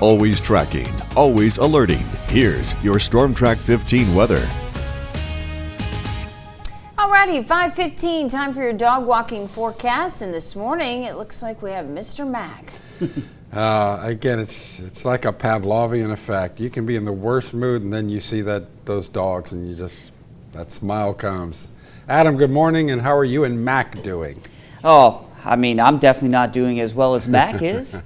Always tracking, always alerting. Here's your Storm Track 15 weather. Alrighty, 5:15, time for your dog walking forecast. And this morning, it looks like we have Mr. Mac. Again, it's like a Pavlovian effect. You can be in the worst mood, and then you see those dogs, and that smile comes. Adam, good morning, and how are you and Mac doing? Oh, I mean, I'm definitely not doing as well as Mac is.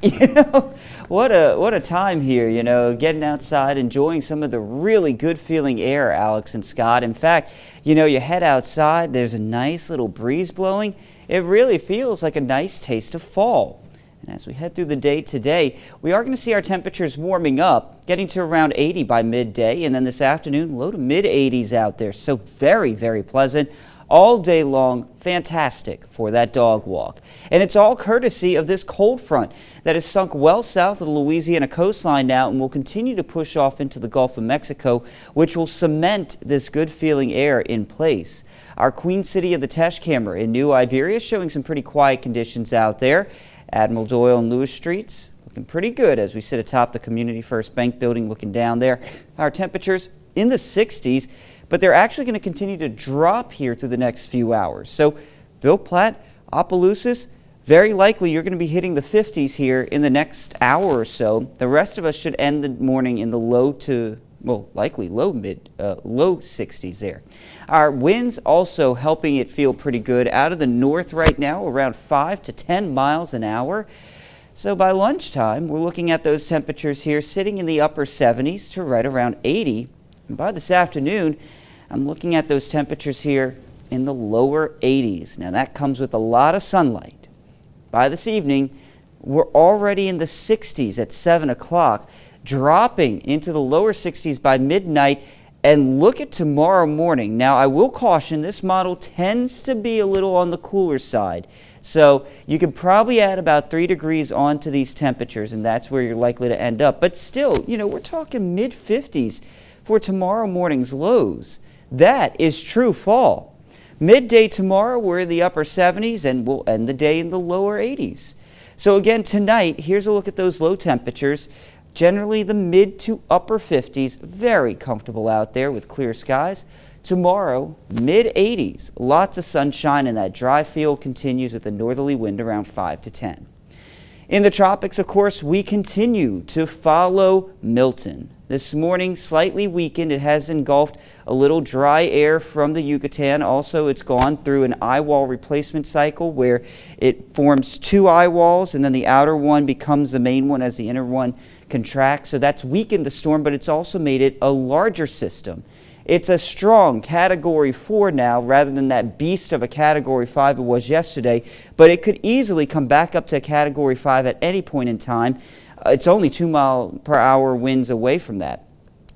What a time here, getting outside, enjoying some of the really good feeling air, Alex and Scott. In fact, you head outside, there's a nice little breeze blowing. It really feels like a nice taste of fall. And as we head through the day today, we are going to see our temperatures warming up, getting to around 80 by midday, and then this afternoon, low to mid 80s out there. So very, very pleasant. All day long, fantastic for that dog walk. And it's all courtesy of this cold front that has sunk well south of the Louisiana coastline now and will continue to push off into the Gulf of Mexico, which will cement this good feeling air in place. Our Queen City of the Tesh camera in New Iberia showing some pretty quiet conditions out there. Admiral Doyle and Lewis Streets looking pretty good as we sit atop the Community First Bank building looking down there. Our temperatures in the 60s. But they're actually going to continue to drop here through the next few hours. So Ville Platte, Opelousas, very likely you're going to be hitting the 50s here in the next hour or so. The rest of us should end the morning in the low 60s there. Our winds also helping it feel pretty good out of the north right now, around 5 to 10 miles an hour. So by lunchtime, we're looking at those temperatures here sitting in the upper 70s to right around 80. And by this afternoon, I'm looking at those temperatures here in the lower 80s. Now that comes with a lot of sunlight. By this evening, we're already in the 60s at 7 o'clock, dropping into the lower 60s by midnight. And look at tomorrow morning. Now I will caution, this model tends to be a little on the cooler side. So you can probably add about 3 degrees onto these temperatures, and that's where you're likely to end up. But still, we're talking mid 50s for tomorrow morning's lows. That is true fall. Midday tomorrow, we're in the upper 70s, and we'll end the day in the lower 80s. So again, tonight, here's a look at those low temperatures. Generally the mid to upper 50s, very comfortable out there with clear skies. Tomorrow, mid 80s, lots of sunshine, and that dry feel continues with a northerly wind around 5 to 10. In the tropics, of course, we continue to follow Milton. This morning, slightly weakened. It has engulfed a little dry air from the Yucatan. Also, it's gone through an eye wall replacement cycle where it forms 2 eye walls, and then the outer one becomes the main one as the inner one contracts. So that's weakened the storm, but it's also made it a larger system. It's a strong Category 4 now rather than that beast of a Category 5 it was yesterday, but it could easily come back up to a Category 5 at any point in time. It's only 2-mile-per-hour winds away from that.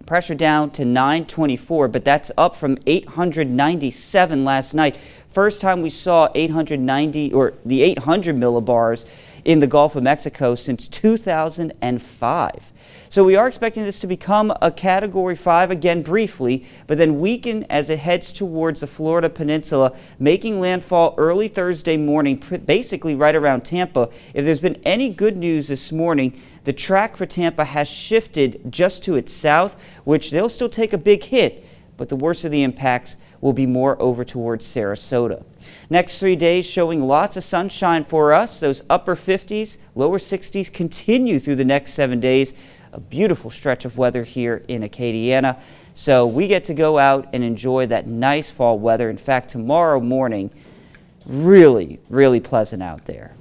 Pressure down to 924, but that's up from 897 last night. First time we saw 890 or the 800 millibars in the Gulf of Mexico since 2005. So we are expecting this to become a Category 5 again briefly, but then weaken as it heads towards the Florida Peninsula, making landfall early Thursday morning, basically right around Tampa. If there's been any good news this morning, the track for Tampa has shifted just to its south, which they'll still take a big hit, but the worst of the impacts will be more over towards Sarasota. Next 3 days showing lots of sunshine for us. Those upper 50s, lower 60s continue through the next 7 days. A beautiful stretch of weather here in Acadiana. So we get to go out and enjoy that nice fall weather. In fact, tomorrow morning, really, really pleasant out there.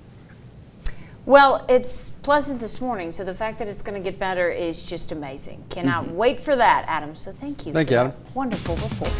Well, it's pleasant this morning, so the fact that it's going to get better is just amazing. Cannot wait for that, Adam. So thank you. Thank you, Adam. Wonderful report.